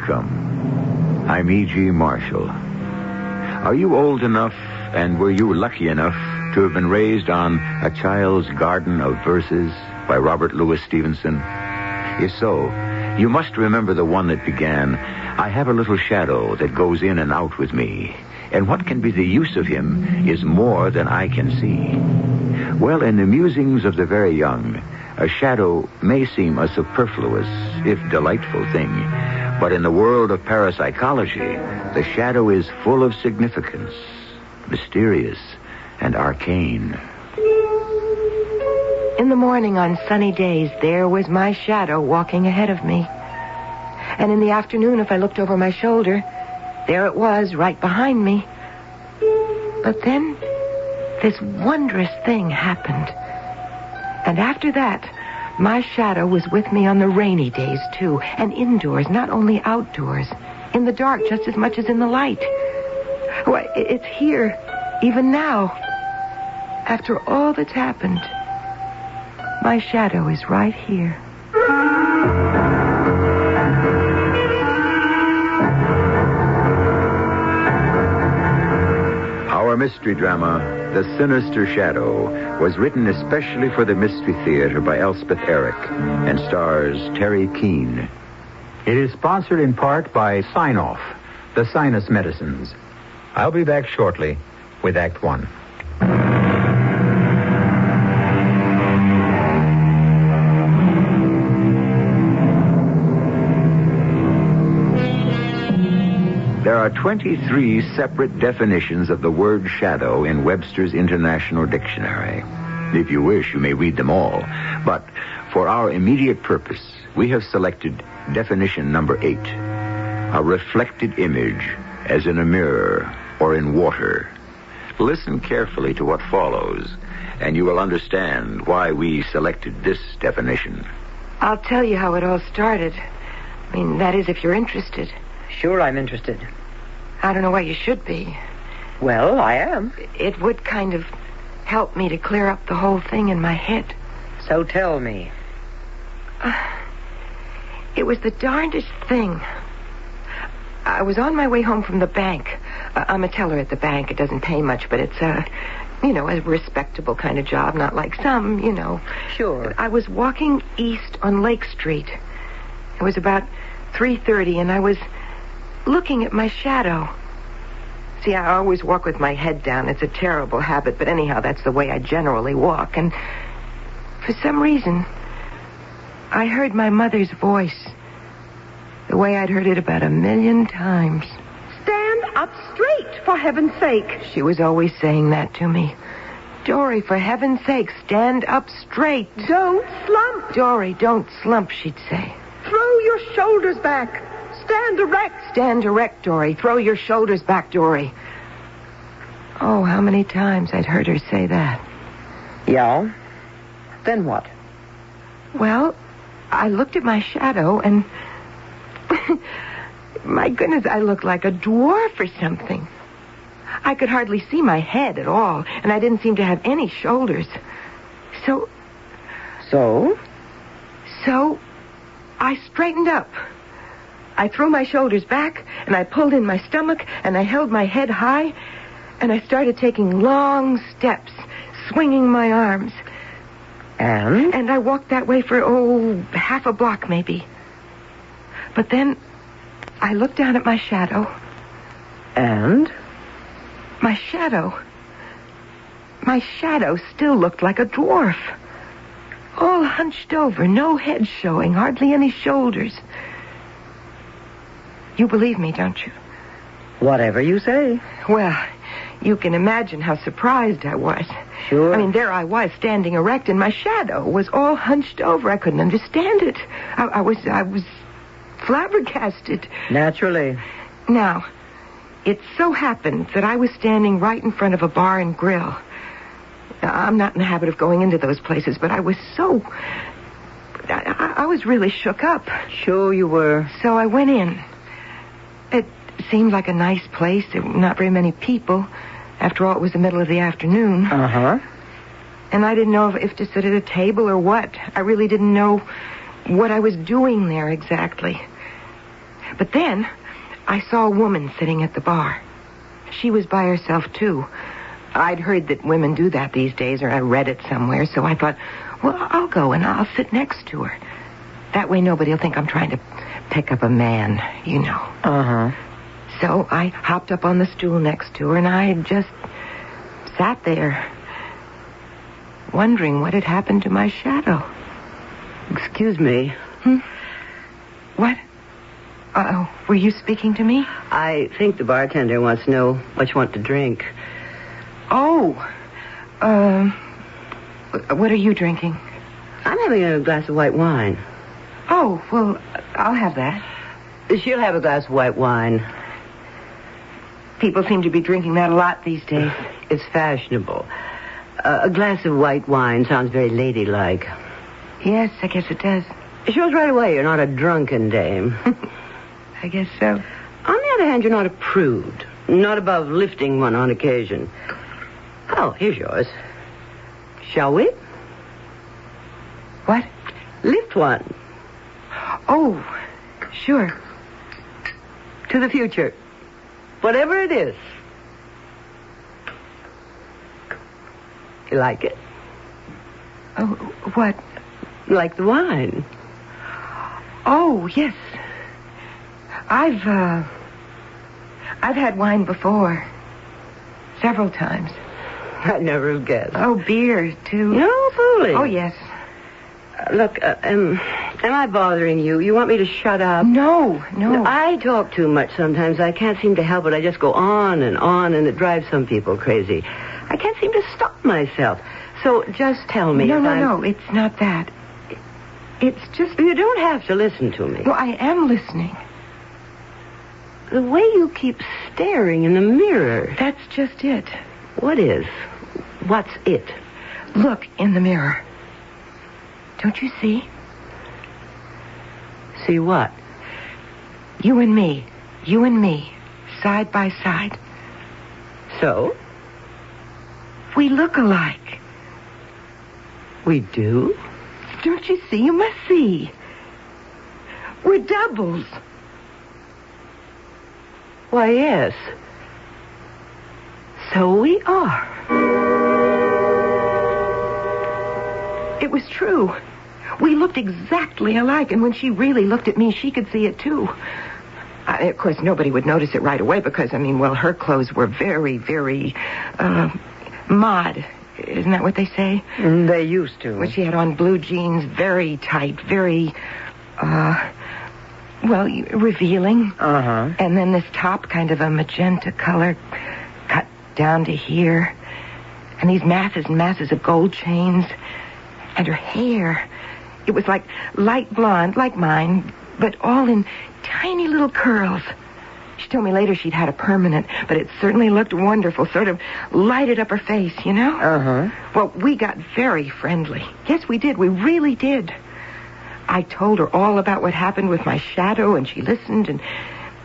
Welcome. I'm E.G. Marshall. Are you old enough, and were you lucky enough to have been raised on A Child's Garden of Verses by Robert Louis Stevenson? If so, you must remember the one that began, I have a little shadow that goes in and out with me, and what can be the use of him is more than I can see. Well, in the musings of the very young, a shadow may seem a superfluous, if delightful thing, but in the world of parapsychology, the shadow is full of significance, mysterious and arcane. In the morning on sunny days, there was my shadow walking ahead of me. And in the afternoon, if I looked over my shoulder, there it was, right behind me. But then, this wondrous thing happened. And after that, my shadow was with me on the rainy days, too. And indoors, not only outdoors. In the dark, just as much as in the light. Why, it's here, even now. After all that's happened, my shadow is right here. Our mystery drama, The Sinister Shadow, was written especially for the Mystery Theater by Elspeth Eric and stars Terry Keane. It is sponsored in part by Sign-Off, the sinus medicines. I'll be back shortly with Act One. There are 23 separate definitions of the word shadow in Webster's International Dictionary. If you wish, you may read them all. But for our immediate purpose, we have selected definition number 8. A reflected image, as in a mirror or in water. Listen carefully to what follows, and you will understand why we selected this definition. I'll tell you how it all started. I mean, that is, if you're interested. Sure, I'm interested. I don't know why you should be. Well, I am. It would kind of help me to clear up the whole thing in my head. So tell me. It was the darndest thing. I was on my way home from the bank. I'm a teller at the bank. It doesn't pay much, but it's a respectable kind of job, not like some, Sure. I was walking east on Lake Street. It was about 3:30, and I was looking at my shadow. See, I always walk with my head down. It's a terrible habit, but anyhow, that's the way I generally walk. And for some reason, I heard my mother's voice the way I'd heard it about 1,000,000 times. Stand up straight, for heaven's sake. She was always saying that to me. Dory, for heaven's sake, stand up straight. Don't slump. Dory, don't slump, she'd say. Throw your shoulders back. Stand erect. Stand erect, Dory. Throw your shoulders back, Dory. Oh, how many times I'd heard her say that. Yeah? Then what? Well, I looked at my shadow, and my goodness, I looked like a dwarf or something. I could hardly see my head at all, and I didn't seem to have any shoulders. So I straightened up. I threw my shoulders back, and I pulled in my stomach, and I held my head high, and I started taking long steps, swinging my arms. And? And I walked that way for, half a block maybe. But then I looked down at my shadow. And? My shadow still looked like a dwarf. All hunched over, no head showing, hardly any shoulders. You believe me, don't you? Whatever you say. Well, you can imagine how surprised I was. Sure. I mean, there I was, standing erect, and my shadow was all hunched over. I couldn't understand it. I was flabbergasted. Naturally. Now, it so happened that I was standing right in front of a bar and grill. I'm not in the habit of going into those places, but I was so... I was really shook up. Sure you were. So I went in. It seemed like a nice place. There were not very many people. After all, it was the middle of the afternoon. Uh-huh. And I didn't know if to sit at a table or what. I really didn't know what I was doing there exactly. But then I saw a woman sitting at the bar. She was by herself, too. I'd heard that women do that these days, or I read it somewhere, so I thought, well, I'll go and I'll sit next to her. That way nobody will think I'm trying to pick up a man, you know. Uh-huh. So I hopped up on the stool next to her, and I just sat there, wondering what had happened to my shadow. Excuse me. What? Were you speaking to me? I think the bartender wants to know what you want to drink. Oh, what are you drinking? I'm having a glass of white wine. Oh, well, I'll have that. She'll have a glass of white wine. People seem to be drinking that a lot these days. It's fashionable. A glass of white wine sounds very ladylike. Yes, I guess it does. It shows right away you're not a drunken dame. I guess so. On the other hand, you're not a prude. Not above lifting one on occasion. Oh, here's yours. Shall we? What? Lift one. Oh, sure. To the future. Whatever it is. You like it? Oh, what? Like the wine. Oh, yes. I've had wine before. Several times. I never have guessed. Oh, beer, too. No fooling. Oh, yes. Look, am I bothering you? You want me to shut up? No. I talk too much sometimes. I can't seem to help it. I just go on, and it drives some people crazy. I can't seem to stop myself. So just tell me. No, it's not that. It's just... You don't have to listen to me. Well, I am listening. The way you keep staring in the mirror. That's just it. What is? What's it? Look in the mirror. Don't you see? See what? You and me, side by side. So? We look alike. We do? Don't you see? You must see. We're doubles. Why, yes. So we are. It was true. We looked exactly alike, and when she really looked at me, she could see it, too. Of course, nobody would notice it right away because, her clothes were very, very, mod. Isn't that what they say? They used to. Well, she had on blue jeans, very tight, very, revealing. Uh-huh. And then this top, kind of a magenta color, cut down to here. And these masses and masses of gold chains. And her hair, it was like light blonde, like mine, but all in tiny little curls. She told me later she'd had a permanent, but it certainly looked wonderful, sort of lighted up her face, you know? Uh-huh. Well, we got very friendly. Yes, we did. We really did. I told her all about what happened with my shadow, and she listened, and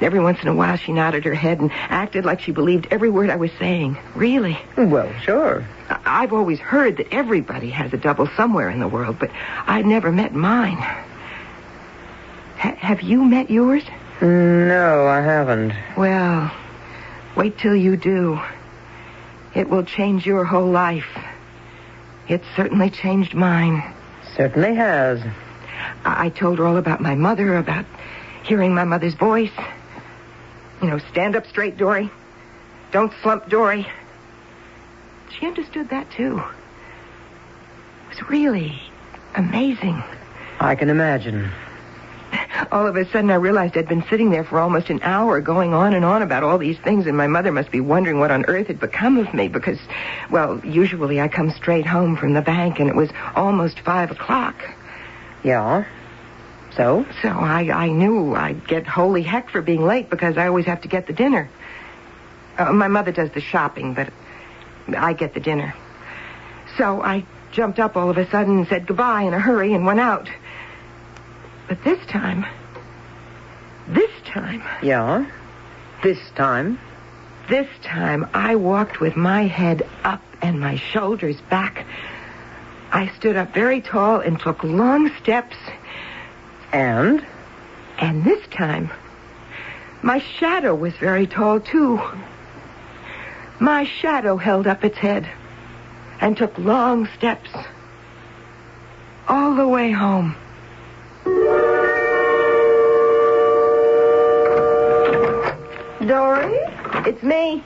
every once in a while she nodded her head and acted like she believed every word I was saying. Really. Well, sure. I've always heard that everybody has a double somewhere in the world, but I'd never met mine. Have you met yours? No, I haven't. Well, wait till you do. It will change your whole life. It certainly changed mine. Certainly has. I told her all about my mother, about hearing my mother's voice. Stand up straight, Dory. Don't slump, Dory. She understood that, too. It was really amazing. I can imagine. All of a sudden, I realized I'd been sitting there for almost an hour going on and on about all these things, and my mother must be wondering what on earth had become of me because, usually I come straight home from the bank, and it was almost 5 o'clock. Yeah? So? So I knew I'd get holy heck for being late because I always have to get the dinner. My mother does the shopping, but I get the dinner. So I jumped up all of a sudden and said goodbye in a hurry and went out. But this time... Yeah? This time I walked with my head up and my shoulders back. I stood up very tall and took long steps. And? And this time, My shadow was very tall, too. My shadow held up its head and took long steps all the way home. Dory? It's me.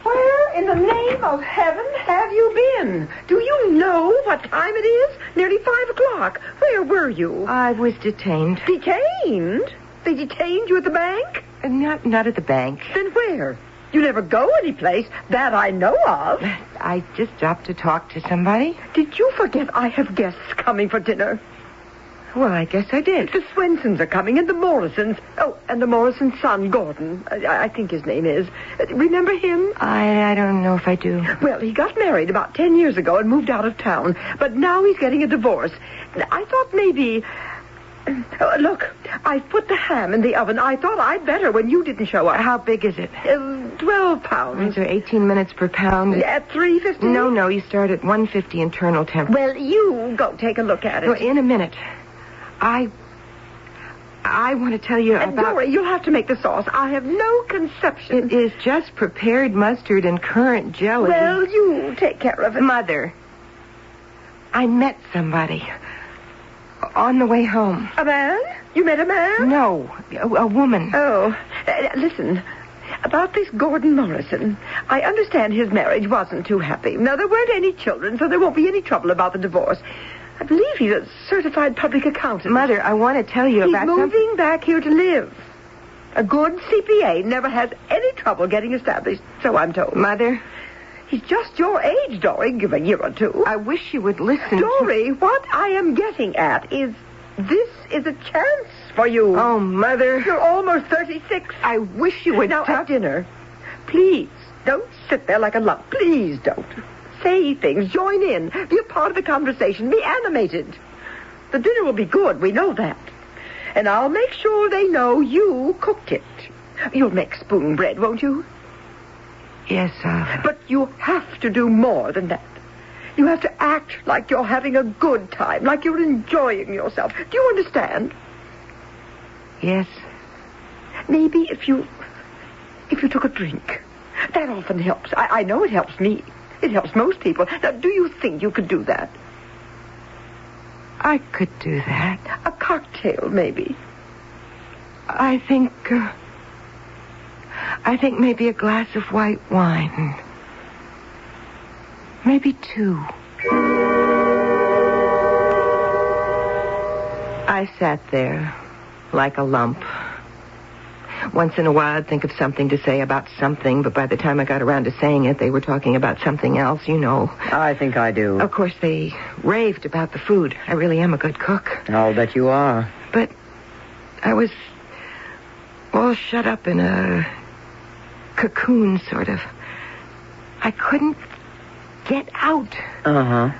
Where in the name of heaven have you been? Do you know what time it is? Nearly 5 o'clock. Where were you? I was detained. Detained? They detained you at the bank? Not at the bank. Then where? You never go anyplace that I know of. I just stopped to talk to somebody. Did you forget I have guests coming for dinner? Well, I guess I did. The Swensons are coming, and the Morrisons. Oh, and the Morrison's son, Gordon. I think his name is. Remember him? I don't know if I do. Well, he got married about 10 years ago and moved out of town. But now he's getting a divorce. I thought maybe... look, I put the ham in the oven. I thought I'd better when you didn't show up. How big is it? 12 pounds. Is there 18 minutes per pound? At $3.50? No, you start at 150 internal temp. Well, you go take a look at it. Well, in a minute. I want to tell you about... Dory, you'll have to make the sauce. I have no conception. It is just prepared mustard and currant jelly. Well, you take care of it. Mother, I met somebody on the way home. A man? You met a man? No, a woman. Oh, listen. About this Gordon Morrison, I understand his marriage wasn't too happy. Now, there weren't any children, so there won't be any trouble about the divorce. I believe he's a certified public accountant. Mother, I want to tell you about He's moving back here to live. A good CPA never has any trouble getting established, so I'm told. Mother? He's just your age, Dory. Give a year or two. I wish you would listen. Dory, what I am getting at is this is a chance for you. Oh, Mother. You're almost 36. I wish you would... Now, at dinner, please, don't sit there like a lump. Please don't. Say things, join in, be a part of the conversation, be animated. The dinner will be good, we know that. And I'll make sure they know you cooked it. You'll make spoon bread, won't you? Yes, But you have to do more than that. You have to act like you're having a good time, like you're enjoying yourself. Do you understand? Yes. Maybe if you took a drink. That often helps. I know it helps me. It helps most people. Now, do you think you could do that? I could do that. A cocktail, maybe. I think maybe a glass of white wine. Maybe 2. I sat there like a lump. Once in a while, I'd think of something to say about something, but by the time I got around to saying it, they were talking about something else, you know. I think I do. Of course, they raved about the food. I really am a good cook. I'll bet you are. But I was all shut up in a cocoon, sort of. I couldn't get out. Uh-huh.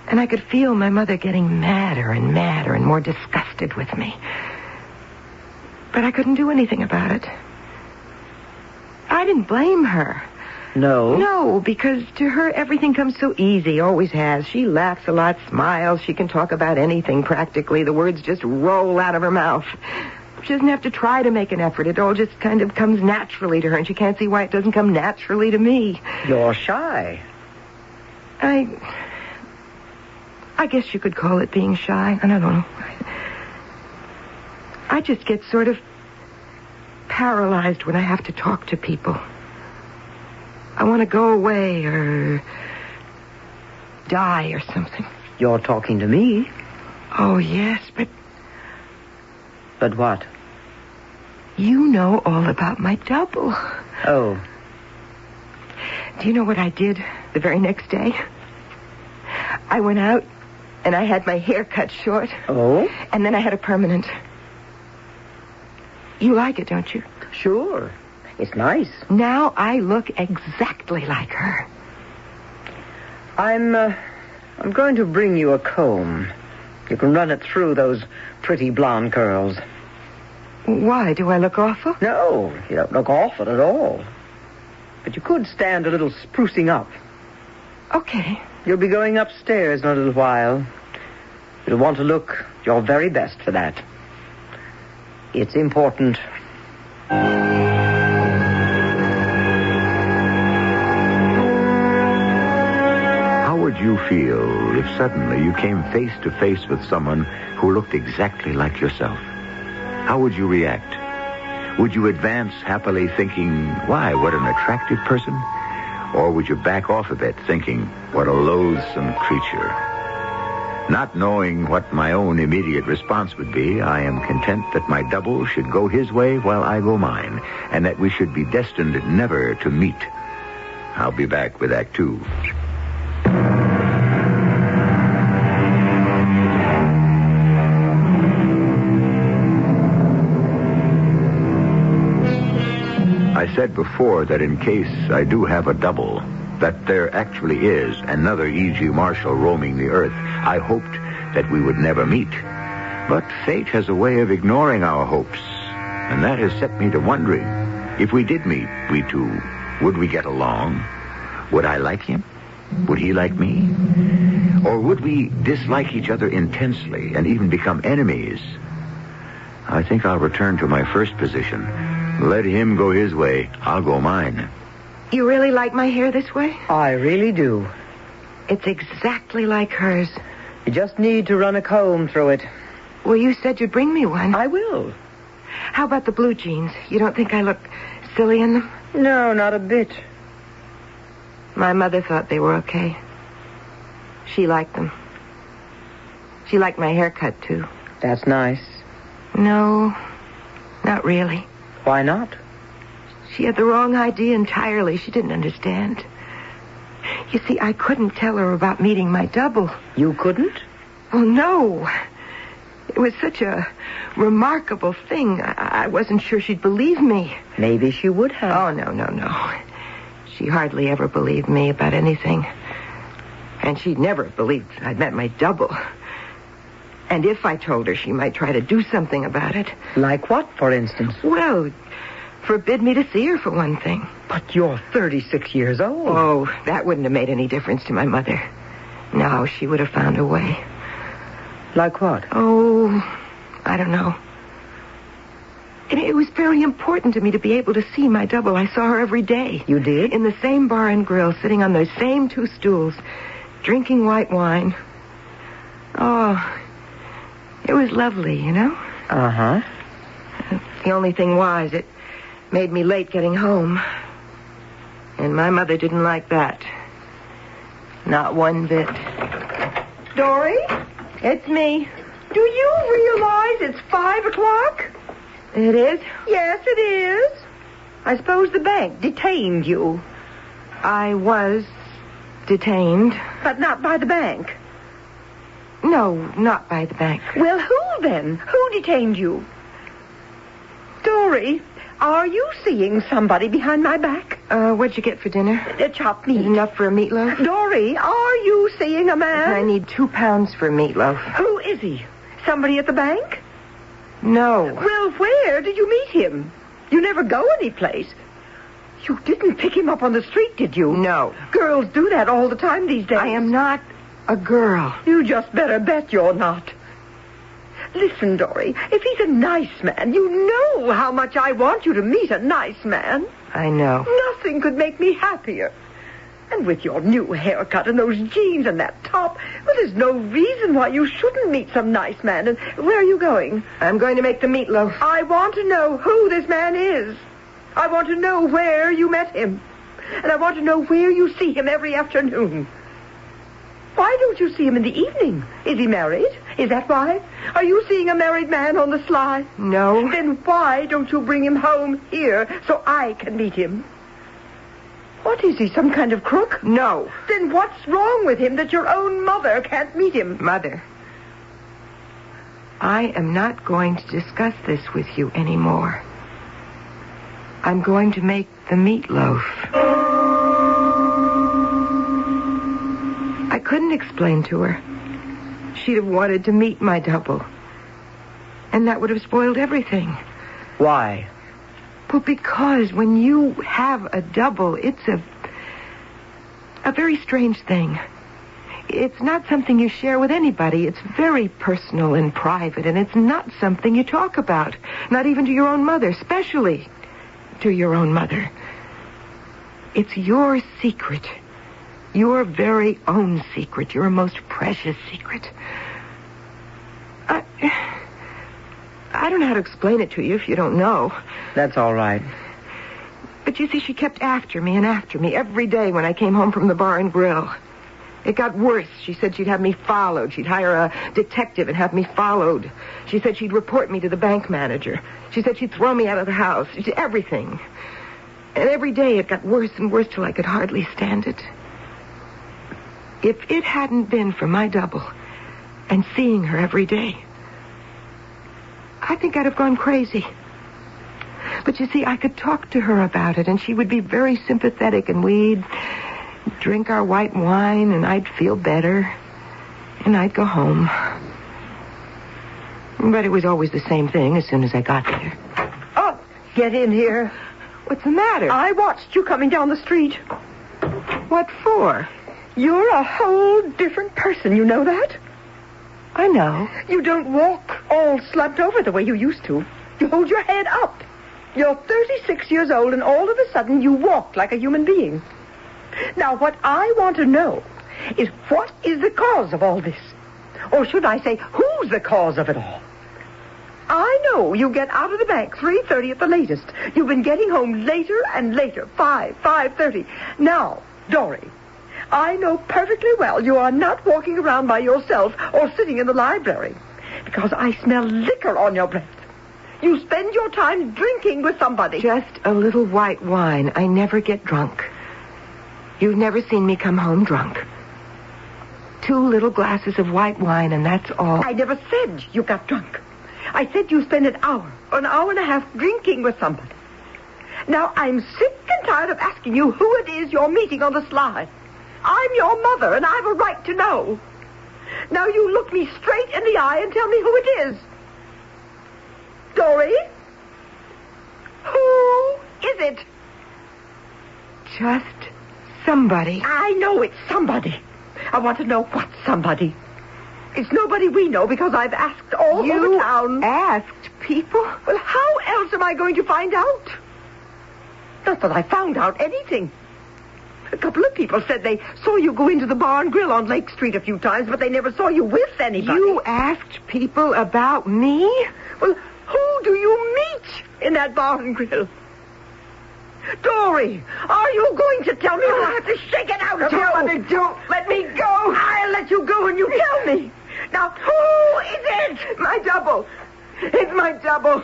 And I could feel my mother getting madder and madder and more disgusted with me. But I couldn't do anything about it. I didn't blame her. No? No, because to her everything comes so easy, always has. She laughs a lot, smiles. She can talk about anything practically. The words just roll out of her mouth. She doesn't have to try to make an effort. It all just kind of comes naturally to her, and she can't see why it doesn't come naturally to me. You're shy. I guess you could call it being shy. I don't know. I just get sort of paralyzed when I have to talk to people. I want to go away or die or something. You're talking to me. Oh, yes, but... But what? You know all about my double. Oh. Do you know what I did the very next day? I went out and I had my hair cut short. Oh? And then I had a permanent. You like it, don't you? Sure. It's nice. Now I look exactly like her. I'm going to bring you a comb. You can run it through those pretty blonde curls. Why? Do I look awful? No, you don't look awful at all. But you could stand a little sprucing up. Okay. You'll be going upstairs in a little while. You'll want to look your very best for that. It's important. How would you feel if suddenly you came face to face with someone who looked exactly like yourself? How would you react? Would you advance happily thinking, why, what an attractive person? Or would you back off a bit thinking, what a loathsome creature? Not knowing what my own immediate response would be, I am content that my double should go his way while I go mine, and that we should be destined never to meet. I'll be back with Act 2. I said before that in case I do have a double, that there actually is another E.G. Marshall roaming the earth, I hoped that we would never meet. But fate has a way of ignoring our hopes, and that has set me to wondering, if we did meet, we two, would we get along? Would I like him? Would he like me? Or would we dislike each other intensely and even become enemies? I think I'll return to my first position. Let him go his way. I'll go mine. You really like my hair this way? I really do. It's exactly like hers. You just need to run a comb through it. Well, you said you'd bring me one. I will. How about the blue jeans? You don't think I look silly in them? No, not a bit. My mother thought they were okay. She liked them. She liked my haircut, too. That's nice. No, not really. Why not? She had the wrong idea entirely. She didn't understand. You see, I couldn't tell her about meeting my double. You couldn't? Oh, no. It was such a remarkable thing. I wasn't sure she'd believe me. Maybe she would have. Oh, no. She hardly ever believed me about anything. And she'd never believed I'd met my double. And if I told her, she might try to do something about it. Like what, for instance? Well, forbid me to see her, for one thing. But you're 36 years old. Oh, that wouldn't have made any difference to my mother. No, she would have found a way. Like what? Oh, I don't know. It was very important to me to be able to see my double. I saw her every day. You did? In the same bar and grill, sitting on those same two stools, drinking white wine. Oh, it was lovely, you know? Uh-huh. The only thing was, it made me late getting home. And my mother didn't like that. Not one bit. Dory? It's me. Do you realize it's 5 o'clock? It is? Yes, it is. I suppose the bank detained you. I was detained. But not by the bank. No, not by the bank. Well, who then? Who detained you? Dory, are you seeing somebody behind my back? What'd you get for dinner? Chopped meat. Enough for a meatloaf? Dory, are you seeing a man? I need 2 pounds for meatloaf. Who is he? Somebody at the bank? No. Well, where did you meet him? You never go anyplace. You didn't pick him up on the street, did you? No. Girls do that all the time these days. I am not a girl. You just better bet you're not. Listen, Dory, if he's a nice man, you know how much I want you to meet a nice man. I know. Nothing could make me happier. And with your new haircut and those jeans and that top, well, there's no reason why you shouldn't meet some nice man. And where are you going? I'm going to make the meatloaf. I want to know who this man is. I want to know where you met him. And I want to know where you see him every afternoon. Why don't you see him in the evening? Is he married? Is that why? Are you seeing a married man on the sly? No. Then why don't you bring him home here so I can meet him? What is he, some kind of crook? No. Then what's wrong with him that your own mother can't meet him? Mother, I am not going to discuss this with you anymore. I'm going to make the meatloaf. I couldn't explain to her. She'd have wanted to meet my double. And that would have spoiled everything. Why? Well, because when you have a double, it's a very strange thing. It's not something you share with anybody. It's very personal and private, and it's not something you talk about. Not even to your own mother, especially to your own mother. It's your secret. Your very own secret. Your most precious secret. I don't know how to explain it to you if you don't know. That's all right. But you see, she kept after me and after me every day when I came home from the bar and grill. It got worse. She said she'd have me followed. She'd hire a detective and have me followed. She said she'd report me to the bank manager. She said she'd throw me out of the house. She did everything. And every day it got worse and worse till I could hardly stand it. If it hadn't been for my double and seeing her every day, I think I'd have gone crazy. But you see, I could talk to her about it, and she would be very sympathetic, and we'd drink our white wine, and I'd feel better, and I'd go home. But it was always the same thing as soon as I got there. Oh, get in here. What's the matter? I watched you coming down the street. What for? You're a whole different person, you know that? I know. You don't walk all slumped over the way you used to. You hold your head up. You're 36 years old, and all of a sudden you walk like a human being. Now, what I want to know is what is the cause of all this? Or should I say, who's the cause of it all? I know you get out of the bank 3:30 at the latest. You've been getting home later and later, 5:30. Now, Dory, I know perfectly well you are not walking around by yourself or sitting in the library, because I smell liquor on your breath. You spend your time drinking with somebody. Just a little white wine. I never get drunk. You've never seen me come home drunk. 2 little glasses of white wine, and that's all. I never said you got drunk. I said you spend an hour or an hour and a half drinking with somebody. Now, I'm sick and tired of asking you who it is you're meeting on the sly. I'm your mother, and I've a right to know. Now, you look me straight in the eye and tell me who it is. Dory? Who is it? Just somebody. I know it's somebody. I want to know what somebody. It's nobody we know because I've asked all over town. You asked people? Well, how else am I going to find out? Not that I found out anything. A couple of people said they saw you go into the bar and grill on Lake Street a few times, but they never saw you with anybody. You asked people about me? Well, who do you meet in that bar and grill? Dory, are you going to tell me? I'll have to shake it out of you. Mother, don't let me go. I'll let you go when you tell me. Now, who is it? My double. It's my double.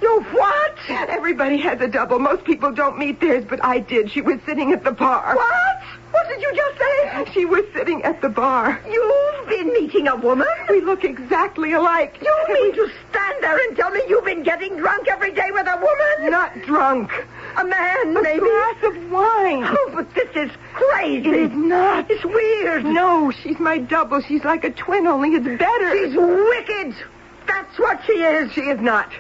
You what? Everybody has a double. Most people don't meet theirs, but I did. She was sitting at the bar. What? What did you just say? She was sitting at the bar. You've been meeting a woman? We look exactly alike. You mean to stand there and tell me you've been getting drunk every day with a woman? Not drunk. A man, A maybe? glass of wine. Oh, but this is crazy. It is not. It's weird. No, she's my double. She's like a twin, only it's better. She's wicked. That's what she is. She is not.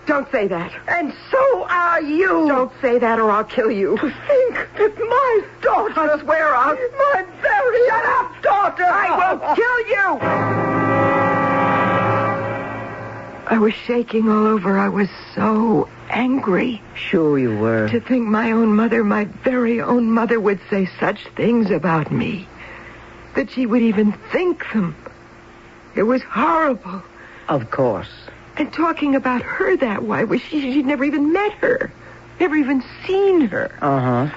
Don't say that. And so are you. Don't say that or I'll kill you. To think that my daughter... I swear I'll... My very... Shut up, daughter! I will kill you! I was shaking all over. I was so angry. Sure you were. To think my own mother, my very own mother, would say such things about me. That she would even think them. It was horrible. Of course. And talking about her that way, she'd never even met her. Never even seen her. Uh-huh.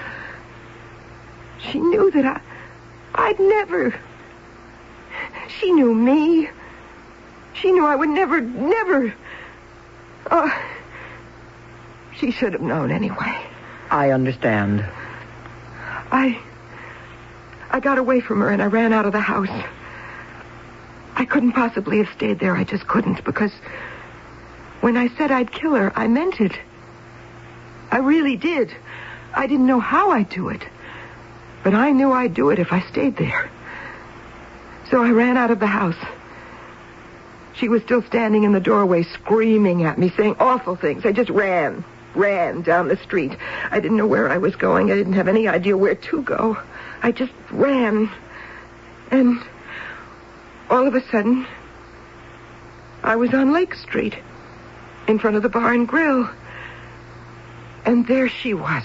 She knew that I'd never... She knew me. She knew I would never... She should have known anyway. I understand. I got away from her and I ran out of the house. I couldn't possibly have stayed there. I just couldn't, because when I said I'd kill her, I meant it. I really did. I didn't know how I'd do it, but I knew I'd do it if I stayed there. So I ran out of the house. She was still standing in the doorway, screaming at me, saying awful things. I just ran down the street. I didn't know where I was going. I didn't have any idea where to go. I just ran. And all of a sudden, I was on Lake Street, in front of the bar and grill. And there she was.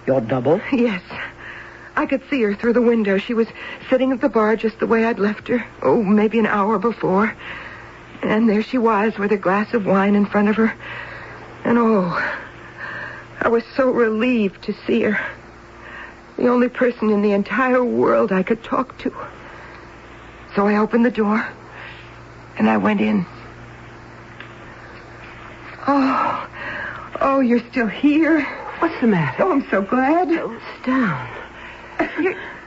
Your double? Yes. I could see her through the window. She was sitting at the bar just the way I'd left her. Oh, maybe an hour before. And there she was with a glass of wine in front of her. And I was so relieved to see her. The only person in the entire world I could talk to. So I opened the door, and I went in. Oh, you're still here? What's the matter? Oh, I'm so glad. Oh, sit down.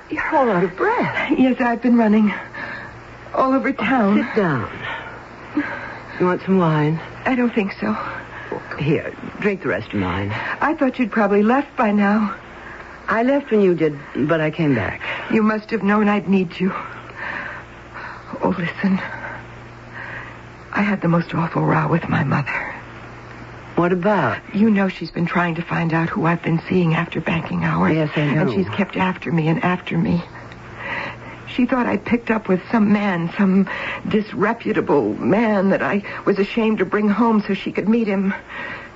You're all out of breath. Yes, I've been running all over town. Sit down. You want some wine? I don't think so. Here, drink the rest of mine. I thought you'd probably left by now. I left when you did, but I came back. You must have known I'd need you. Oh, listen. I had the most awful row with my mother. What about? You know she's been trying to find out who I've been seeing after banking hours. Yes, I know. And she's kept after me and after me. She thought I'd picked up with some man, some disreputable man that I was ashamed to bring home so she could meet him.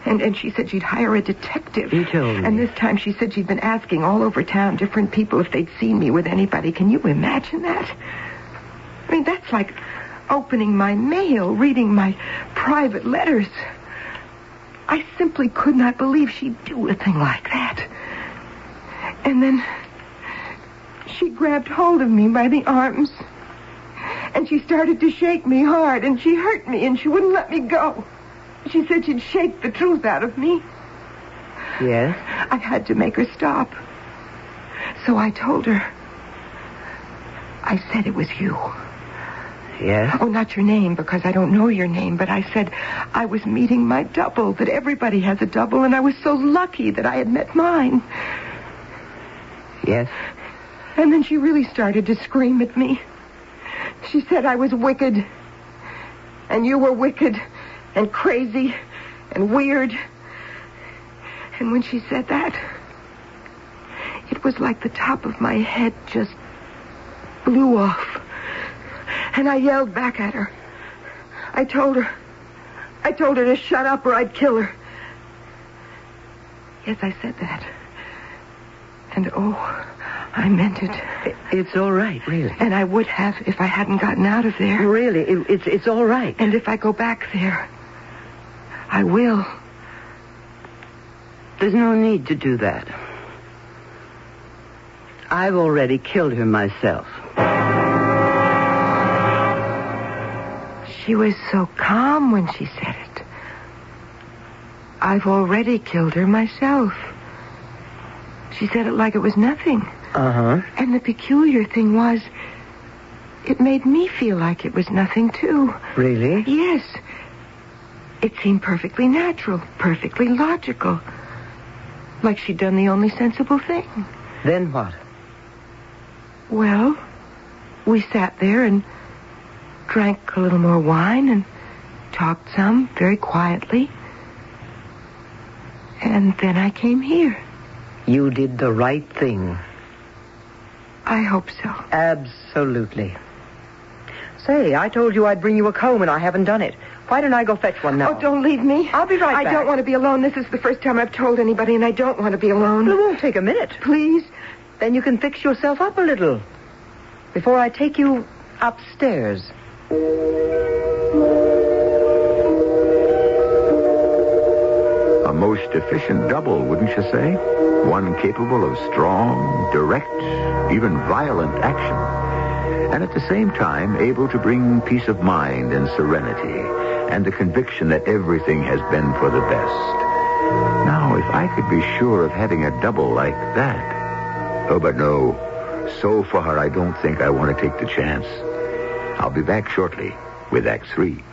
And she said she'd hire a detective. You told me. And this time she said she'd been asking all over town different people if they'd seen me with anybody. Can you imagine that? I mean, that's like opening my mail, reading my private letters. I simply could not believe she'd do a thing like that. And then she grabbed hold of me by the arms. And she started to shake me hard, and she hurt me, and she wouldn't let me go. She said she'd shake the truth out of me. Yes? I had to make her stop. So I told her. I said it was you. Yes? Oh, not your name, because I don't know your name, but I said I was meeting my double, that everybody has a double, and I was so lucky that I had met mine. Yes? And then she really started to scream at me. She said I was wicked, and you were wicked, and crazy, and weird. And when she said that, it was like the top of my head just blew off. And I yelled back at her. I told her to shut up or I'd kill her. Yes, I said that. And I meant it. It's all right, really. And I would have if I hadn't gotten out of there. Really, it's all right. And if I go back there, I will. There's no need to do that. I've already killed her myself. She was so calm when she said it. I've already killed her myself. She said it like it was nothing. Uh-huh. And the peculiar thing was, it made me feel like it was nothing, too. Really? Yes. It seemed perfectly natural, perfectly logical. Like she'd done the only sensible thing. Then what? Well, we sat there and drank a little more wine and talked some, very quietly. And then I came here. You did the right thing. I hope so. Absolutely. Say, I told you I'd bring you a comb, and I haven't done it. Why don't I go fetch one now? Oh, don't leave me. I'll be right back. I don't want to be alone. This is the first time I've told anybody, and I don't want to be alone. Well, it won't take a minute. Please? Then you can fix yourself up a little before I take you upstairs. A most efficient double, wouldn't you say? One capable of strong, direct, even violent action. And at the same time, able to bring peace of mind and serenity, and the conviction that everything has been for the best. Now, if I could be sure of having a double like that. Oh, but no. So far, I don't think I want to take the chance. I'll be back shortly with Act 3.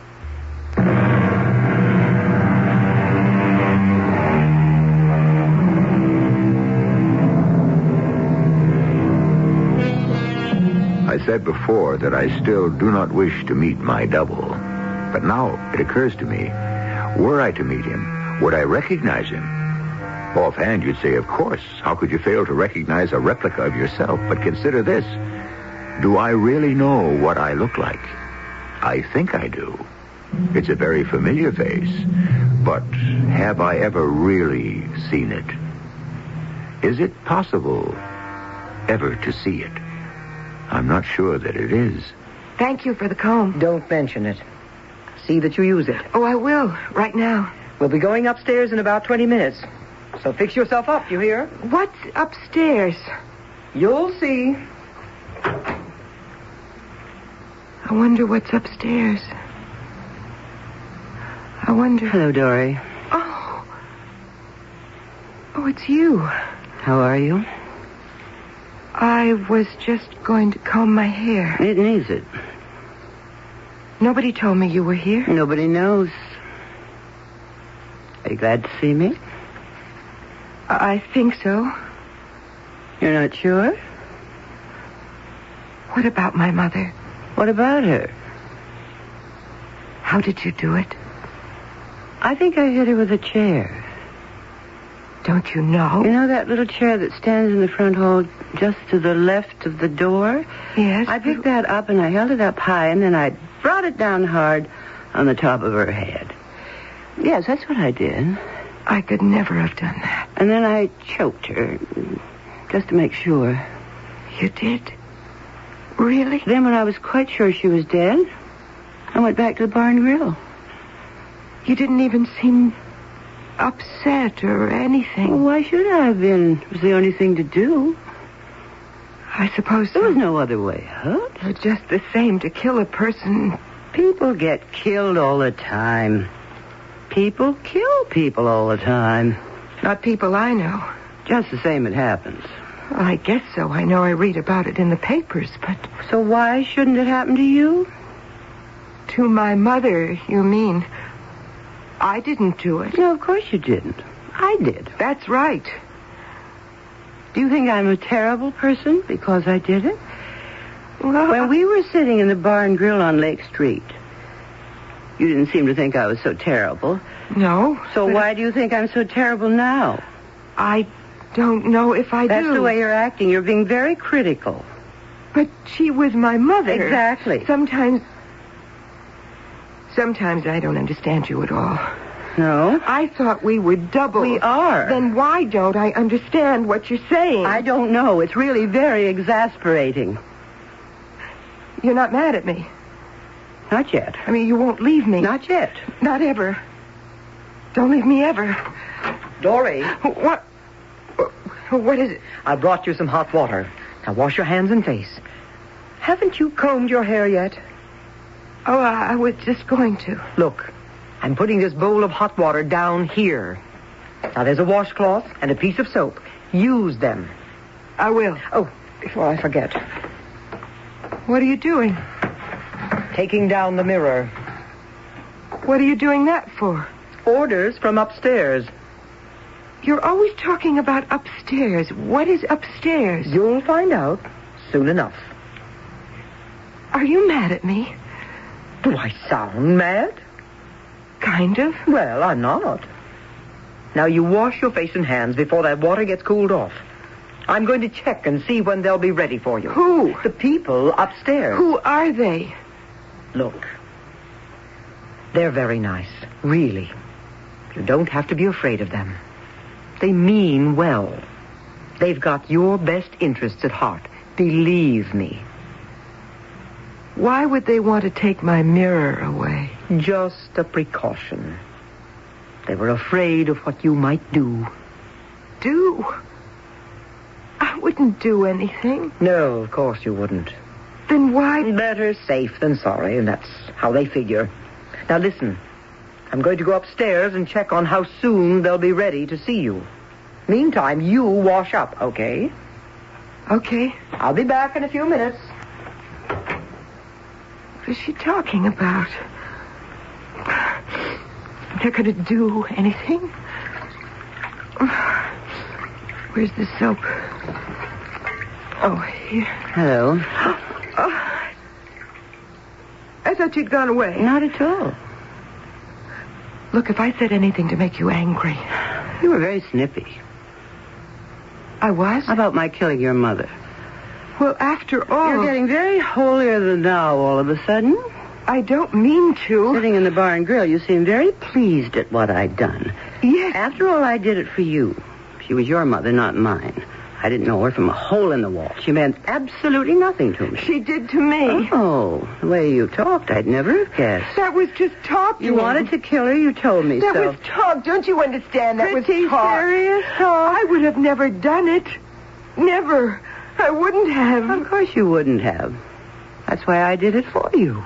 I said before that I still do not wish to meet my double. But now it occurs to me, were I to meet him, would I recognize him? Offhand, you'd say, of course. How could you fail to recognize a replica of yourself? But consider this. Do I really know what I look like? I think I do. It's a very familiar face, but have I ever really seen it? Is it possible ever to see it? I'm not sure that it is. Thank you for the comb. Don't mention it. See that you use it. Oh, I will, right now. We'll be going upstairs in about 20 minutes. So fix yourself up, you hear? What's upstairs? You'll see. I wonder what's upstairs. I wonder... Hello, Dory. Oh, it's you. How are you? I was just going to comb my hair. It needs it. Nobody told me you were here. Nobody knows. Are you glad to see me? I think so. You're not sure? What about my mother? What about her? How did you do it? I think I hit her with a chair. Don't you know? You know that little chair that stands in the front hall just to the left of the door? Yes. I picked that up and I held it up high and then I brought it down hard on the top of her head. Yes, that's what I did. I could never have done that. And then I choked her, just to make sure. You did? Really? Then when I was quite sure she was dead, I went back to the bar and grill. You didn't even seem upset or anything. Well, why should I have been? It was the only thing to do. I suppose so. There was no other way out. It's just the same to kill a person. People get killed all the time. People kill people all the time. Not people I know. Just the same it happens. Well, I guess so. I know I read about it in the papers, but... So why shouldn't it happen to you? To my mother, you mean? I didn't do it. No, of course you didn't. I did. That's right. Do you think I'm a terrible person because I did it? Well, When we were sitting in the bar and grill on Lake Street, you didn't seem to think I was so terrible. No. So but why do you think I'm so terrible now? I don't know if I That's do. the way you're acting. You're being very critical. But she was my mother. Exactly. Sometimes I don't understand you at all. No? I thought we were double. We are. Then why don't I understand what you're saying? I don't know. It's really very exasperating. You're not mad at me. Not yet. I mean, you won't leave me. Not yet. Not ever. Don't leave me ever. Dory, What? What is it? I brought you some hot water. Now wash your hands and face. Haven't you combed your hair yet? Oh, I was just going to. Look, I'm putting this bowl of hot water down here. Now there's a washcloth and a piece of soap. Use them. I will. Oh, before I forget. What are you doing? Taking down the mirror. What are you doing that for? Orders from upstairs. You're always talking about upstairs. What is upstairs? You'll find out soon enough. Are you mad at me? Do I sound mad? Kind of. Well, I'm not. Now you wash your face and hands before that water gets cooled off. I'm going to check and see when they'll be ready for you. Who? The people upstairs. Who are they? Look, they're very nice, really. You don't have to be afraid of them. They mean well. They've got your best interests at heart. Believe me. Why would they want to take my mirror away? Just a precaution. They were afraid of what you might do. Do? I wouldn't do anything. No, of course you wouldn't. Then why... Better safe than sorry, and that's how they figure. Now listen, I'm going to go upstairs and check on how soon they'll be ready to see you. Meantime, you wash up, okay? Okay. I'll be back in a few minutes. What is she talking about? They're going to do anything? Where's the soap? Oh, here. Hello. Oh, I thought you'd gone away. Not at all. Look, if I said anything to make you angry... You were very snippy. I was? How about my killing your mother? Well, after all... You're getting very holier than thou all of a sudden. I don't mean to. Sitting in the bar and grill, you seem very pleased at what I'd done. Yes. After all, I did it for you. She was your mother, not mine. I didn't know her from a hole in the wall. She meant absolutely nothing to me. She did to me. Oh, the way you talked, I'd never have guessed. That was just talk. You wanted to kill her, you told me That so. was talk. Don't you understand? That Pretty was talk. serious talk. I would have never done it. Never. I wouldn't have. Of course you wouldn't have. That's why I did it for you.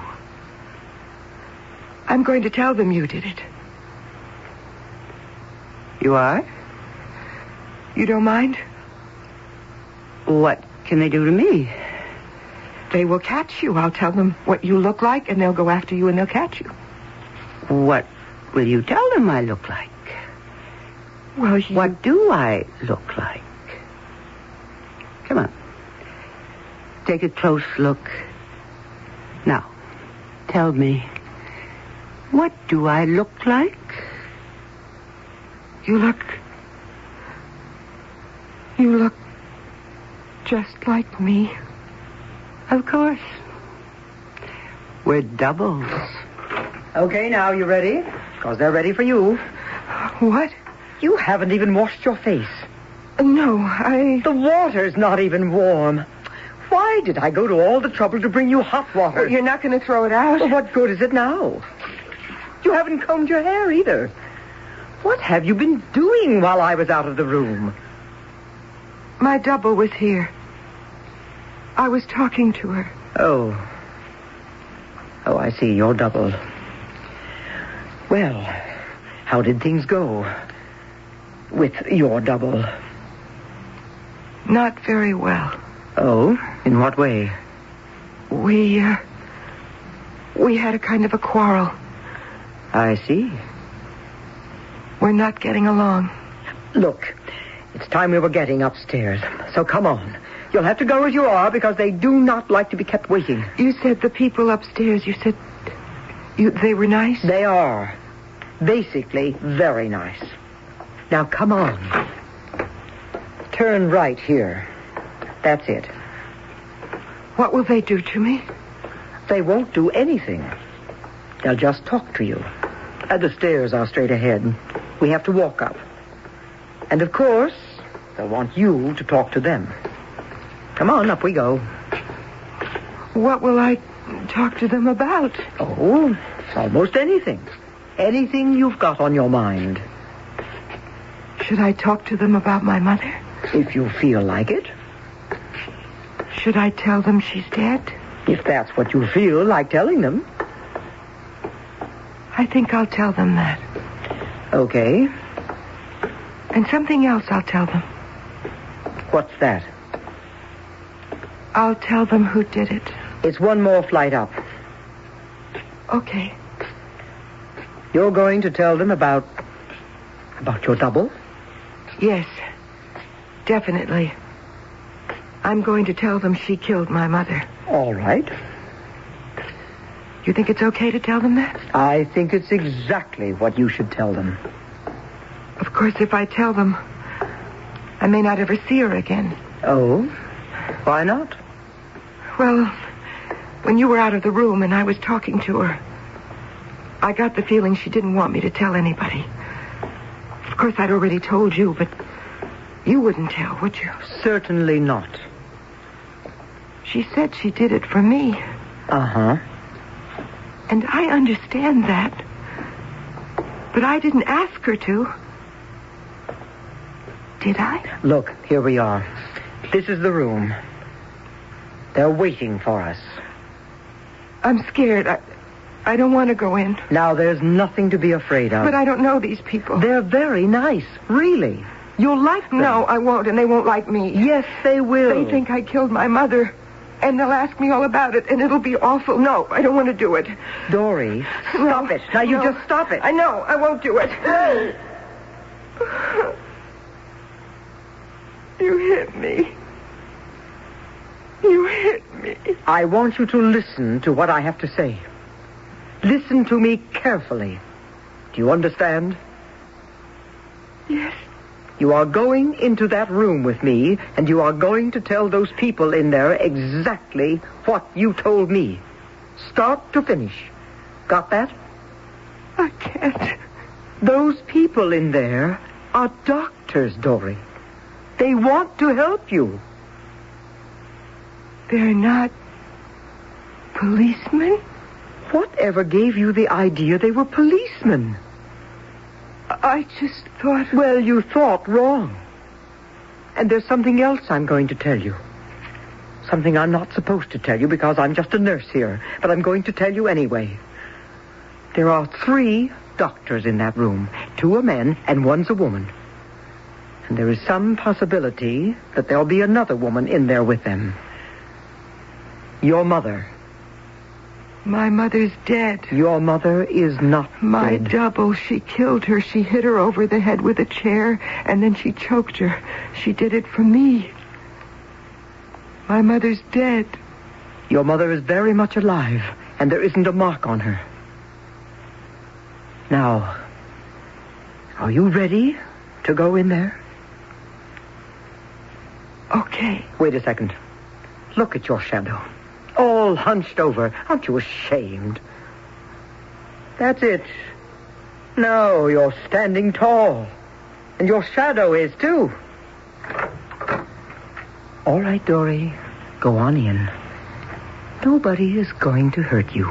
I'm going to tell them you did it. You are? You don't mind? What can they do to me? They will catch you. I'll tell them what you look like, and they'll go after you, and they'll catch you. What will you tell them I look like? Well, What do I look like? Come on. Take a close look. Now, tell me, what do I look like? You look just like me. Of course. We're doubles. Okay, now, you ready? Because they're ready for you. What? You haven't even washed your face. No, The water's not even warm. Why did I go to all the trouble to bring you hot water? You're not going to throw it out? Well, what good is it now? You haven't combed your hair either. What have you been doing while I was out of the room? My double was here. I was talking to her. Oh, I see. Your double. Well, how did things go with your double? Not very well. Oh, in what way? We had a kind of a quarrel. I see. We're not getting along. Look, it's time we were getting upstairs. So come on. You'll have to go as you are because they do not like to be kept waiting. You said the people upstairs, they were nice? They are. Basically, very nice. Now, come on. Turn right here. That's it. What will they do to me? They won't do anything. They'll just talk to you. The stairs are straight ahead. We have to walk up. And, of course, they'll want you to talk to them. Come on, up we go. What will I talk to them about? Oh, almost anything. Anything you've got on your mind. Should I talk to them about my mother? If you feel like it. Should I tell them she's dead? If that's what you feel like telling them. I think I'll tell them that. Okay. And something else I'll tell them. What's that? I'll tell them who did it. It's one more flight up. Okay. You're going to tell them about your double? Yes. Definitely. I'm going to tell them she killed my mother. All right. You think it's okay to tell them that? I think it's exactly what you should tell them. Of course, if I tell them, I may not ever see her again. Oh? Why not? Well, when you were out of the room and I was talking to her, I got the feeling she didn't want me to tell anybody. Of course, I'd already told you, but you wouldn't tell, would you? Certainly not. She said she did it for me. Uh-huh. And I understand that. But I didn't ask her to. Did I? Look, here we are. This is the room. They're waiting for us. I'm scared. I don't want to go in. Now, there's nothing to be afraid of. But I don't know these people. They're very nice, really. You'll like them. No, I won't, and they won't like me. Yes, they will. They think I killed my mother, and they'll ask me all about it, and it'll be awful. No, I don't want to do it. Dory, stop it. Now, you just stop it. I know. I won't do it. You hit me. You hit me. I want you to listen to what I have to say. Listen to me carefully. Do you understand? Yes. You are going into that room with me, and you are going to tell those people in there exactly what you told me. Start to finish. Got that? I can't. Those people in there are doctors, Dory. They want to help you. They're not policemen? Whatever gave you the idea they were policemen? I just thought... Well, you thought wrong. And there's something else I'm going to tell you. Something I'm not supposed to tell you because I'm just a nurse here. But I'm going to tell you anyway. There are 3 doctors in that room. 2 are men and 1's a woman. And there is some possibility that there'll be another woman in there with them. Your mother. My mother's dead. Your mother is not My dead. double, she killed her. She hit her over the head with a chair, and then she choked her. She did it for me. My mother's dead. Your mother is very much alive, and there isn't a mark on her. Now, are you ready to go in there? Okay. Wait a second. Look at your shadow. All hunched over. Aren't you ashamed? That's it. No, you're standing tall. And your shadow is, too. All right, Dory. Go on in. Nobody is going to hurt you.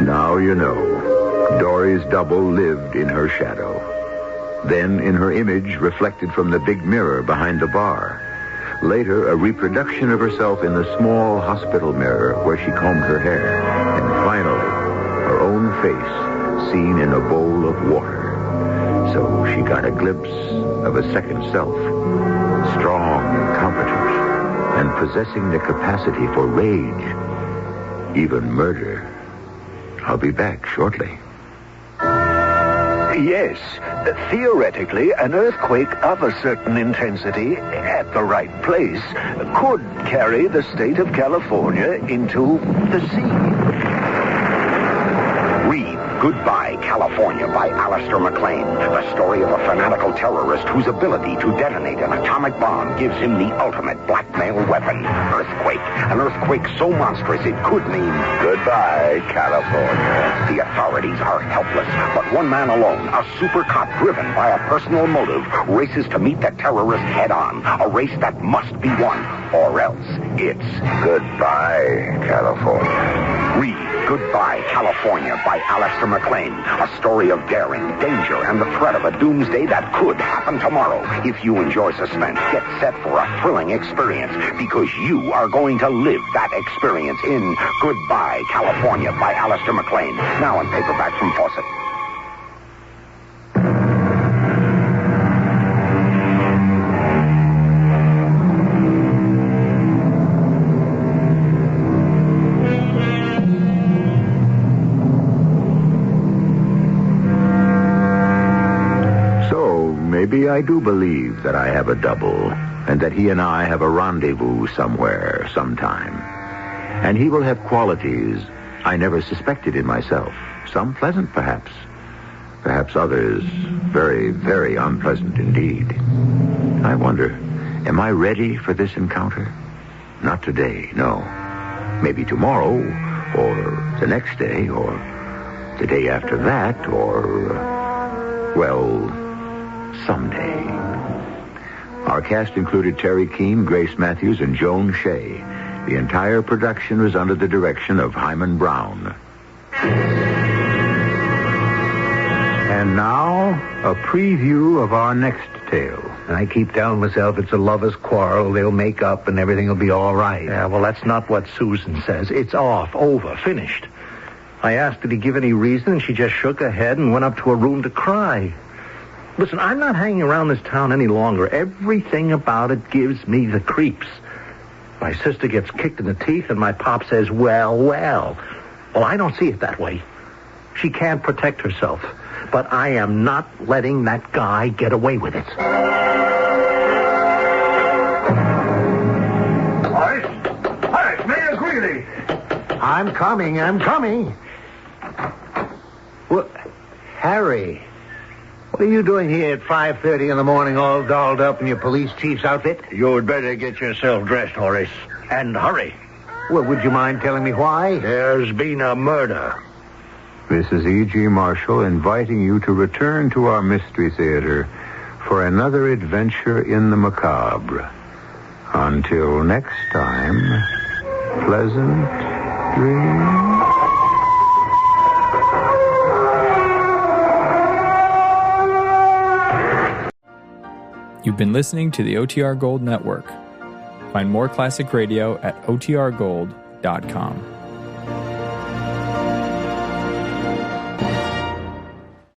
Now you know. Dory's double lived in her shadow. Then in her image reflected from the big mirror behind the bar. Later, a reproduction of herself in the small hospital mirror where she combed her hair. And finally, her own face seen in a bowl of water. So she got a glimpse of a second self. Strong and competent. And possessing the capacity for rage. Even murder. I'll be back shortly. Yes, theoretically, an earthquake of a certain intensity at the right place could carry the state of California into the sea. Read Goodbye, California by Alistair MacLean, the story of a fanatical terrorist whose ability to detonate an atomic bomb gives him the ultimate blackmail weapon, earthquake. An earthquake so monstrous it could mean Goodbye, California. the authorities are helpless, but one man alone, a super cop driven by a personal motive, races to meet the terrorist head-on, a race that must be won, or else it's Goodbye, California. Read Goodbye, California by Alistair MacLean, a story of daring, danger, and the threat of a doomsday that could happen tomorrow. If you enjoy suspense, get set for a thrilling experience, because you are going to live that experience in Goodbye, California by Alistair MacLean, now in paperback from Fawcett. Maybe I do believe that I have a double, and that he and I have a rendezvous somewhere, sometime. And he will have qualities I never suspected in myself. Some pleasant, perhaps. Perhaps others very, very unpleasant indeed. I wonder, am I ready for this encounter? Not today, no. Maybe tomorrow, or the next day, or the day after that, or, well, someday. Our cast included Terry Keane, Grace Matthews, and Joan Shea. The entire production was under the direction of Hyman Brown. And now, a preview of our next tale. I keep telling myself it's a lover's quarrel. They'll make up and everything will be all right. Yeah, well, that's not what Susan says. It's off, over, finished. I asked did he give any reason, and she just shook her head and went up to her room to cry. Listen, I'm not hanging around this town any longer. Everything about it gives me the creeps. My sister gets kicked in the teeth, and my pop says, well. Well, I don't see it that way. She can't protect herself. But I am not letting that guy get away with it. I'm coming. What? Harry, what are you doing here at 5:30 in the morning all dolled up in your police chief's outfit? You'd better get yourself dressed, Horace. And hurry. Well, would you mind telling me why? There's been a murder. This is E.G. Marshall inviting you to return to our Mystery Theater for another adventure in the macabre. Until next time, pleasant dreams. You've been listening to the OTR Gold Network. Find more classic radio at otrgold.com.